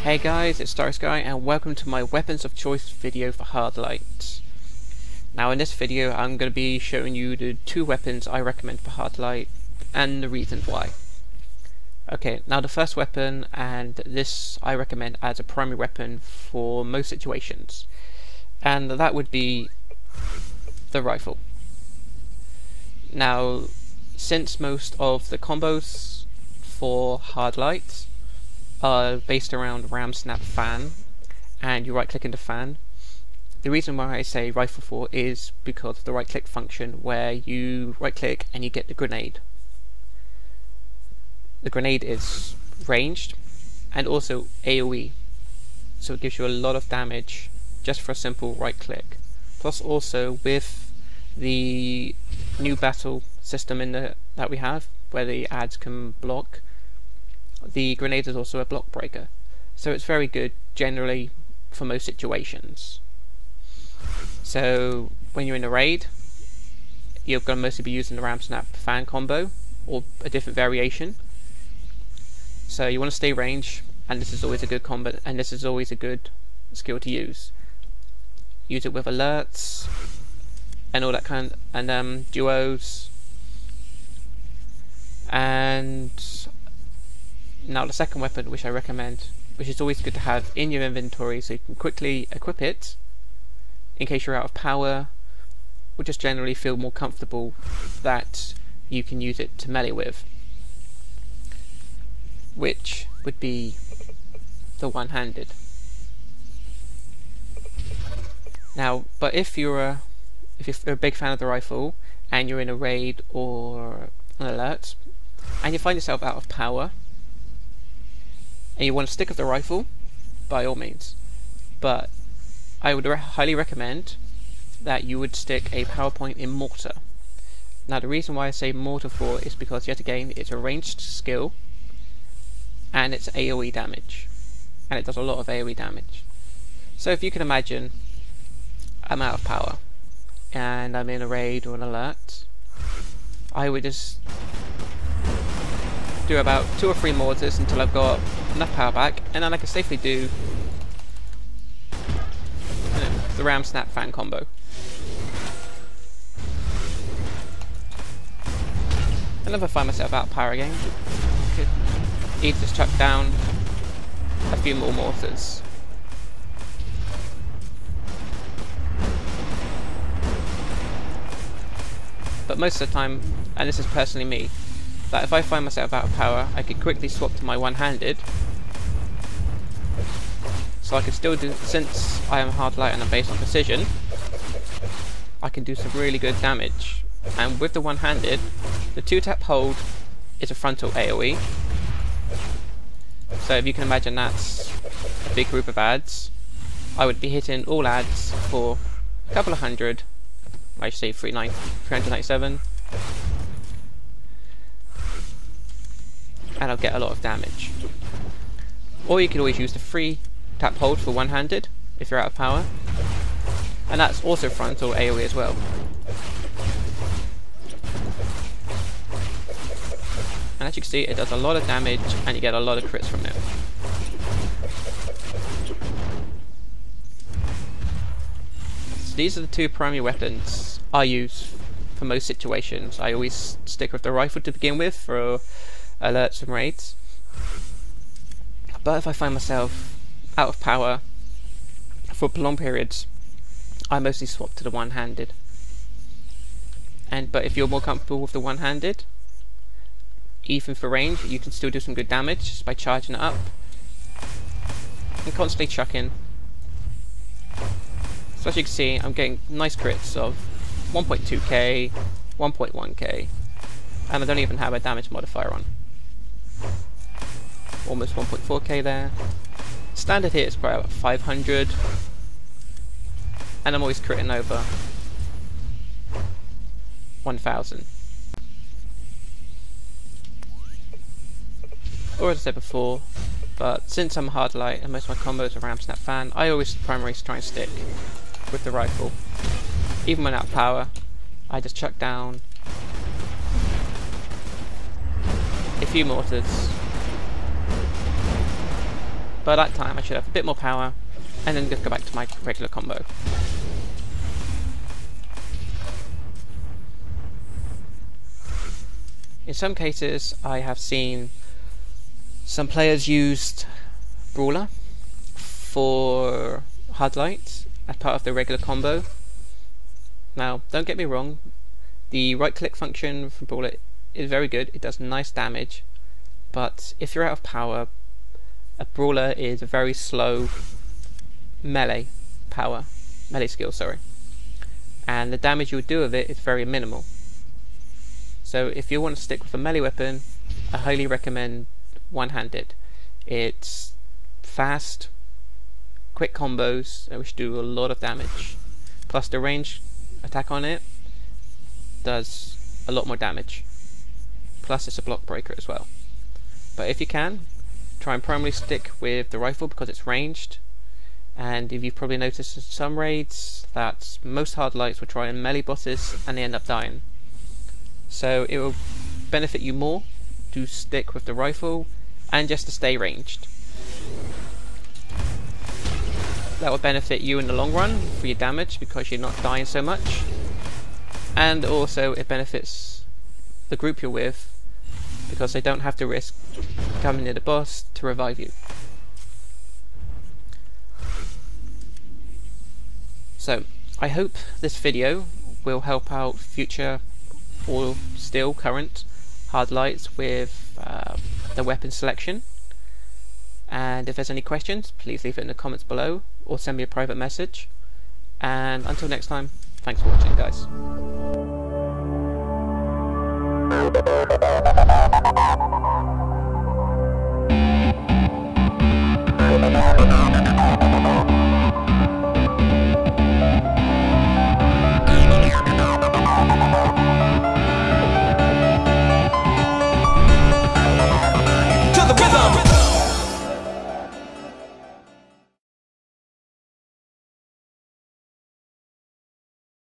Hey guys, it's StarrySky and welcome to my weapons of choice video for hard light. Now in this video I'm going to be showing you the two weapons I recommend for hard light and the reasons why. Okay, now the first weapon, and this I recommend as a primary weapon for most situations, and that would be the rifle. Now since most of the combos for hard light are based around ram, snap, fan, and you right click into fan. The reason why I say rifle for is because of the right click function, where you right click and you get the grenade. The grenade is ranged and also AoE, so it gives you a lot of damage just for a simple right click. Plus also with the new battle system that we have, where the ads can block, the grenade is also a block breaker, so it's very good generally for most situations. So when you're in a raid, you're going to mostly be using the ram snap fan combo or a different variation. So you want to stay range, and this is always a good combo, and this is always a good skill to use. Use it with alerts and all that kind, and duos. And now the second weapon which I recommend, which is always good to have in your inventory so you can quickly equip it in case you're out of power, or just generally feel more comfortable that you can use it to melee with, which would be the one-handed. Now, but if you're a big fan of the rifle and you're in a raid or an alert and you find yourself out of power and you want to stick with the rifle, by all means, but I would highly recommend that you would stick a power point in mortar. Now the reason why I say mortar for is because yet again it's a ranged skill and it's AoE damage, and it does a lot of AoE damage. So if you can imagine, I'm out of power and I'm in a raid or an alert, I would just do about 2 or 3 mortars until I've got enough power back, and then I can safely do the ram snap fan combo. And if I find myself out of power again, I could either just chuck down a few more mortars. But most of the time, and this is personally me, that if I find myself out of power, I could quickly swap to my one-handed, so I can still do, since I am hard light and I'm based on precision, I can do some really good damage. And with the one-handed, the 2-tap hold is a frontal AoE, so if you can imagine that's a big group of ads, I would be hitting all ads for a couple of hundred, I should say 397, and I'll get a lot of damage. Or you can always use the 3-tap hold for one-handed if you're out of power, and that's also frontal AoE as well. And as you can see, it does a lot of damage and you get a lot of crits from it. So these are the two primary weapons I use for most situations. I always stick with the rifle to begin with for alerts and raids, but if I find myself out of power for prolonged periods, I mostly swap to the one-handed. But if you're more comfortable with the one-handed, even for range, you can still do some good damage just by charging it up and constantly chucking. So as you can see, I'm getting nice crits of 1.2k, 1.1k, and I don't even have a damage modifier on. Almost 1.4k there. Standard hit is probably about 500, and I'm always critting over 1000. Or as I said before, but since I'm hard light and most of my combos are ram snap fan, I always primarily try and stick with the rifle. Even when out of power, I just chuck down a few mortars, by that time I should have a bit more power, and then just go back to my regular combo. In some cases I have seen some players used Brawler for hard light as part of the regular combo. Now don't get me wrong, the right click function from Brawler is very good, it does nice damage, but if you're out of power, a Brawler is a very slow melee skill, and the damage you would do with it is very minimal. So if you want to stick with a melee weapon, I highly recommend one-handed. It's fast, quick combos which do a lot of damage, plus the range attack on it does a lot more damage, plus it's a block breaker as well. But if you can, try and primarily stick with the rifle because it's ranged, and if you've probably noticed in some raids that most hard lights will try and melee bosses and they end up dying. So it will benefit you more to stick with the rifle and just to stay ranged. That will benefit you in the long run for your damage because you're not dying so much, and also it benefits the group you're with because they don't have to risk coming near the boss to revive you. So I hope this video will help out future or still current hard lights with the weapon selection, and if there's any questions please leave it in the comments below or send me a private message, and until next time, thanks for watching guys.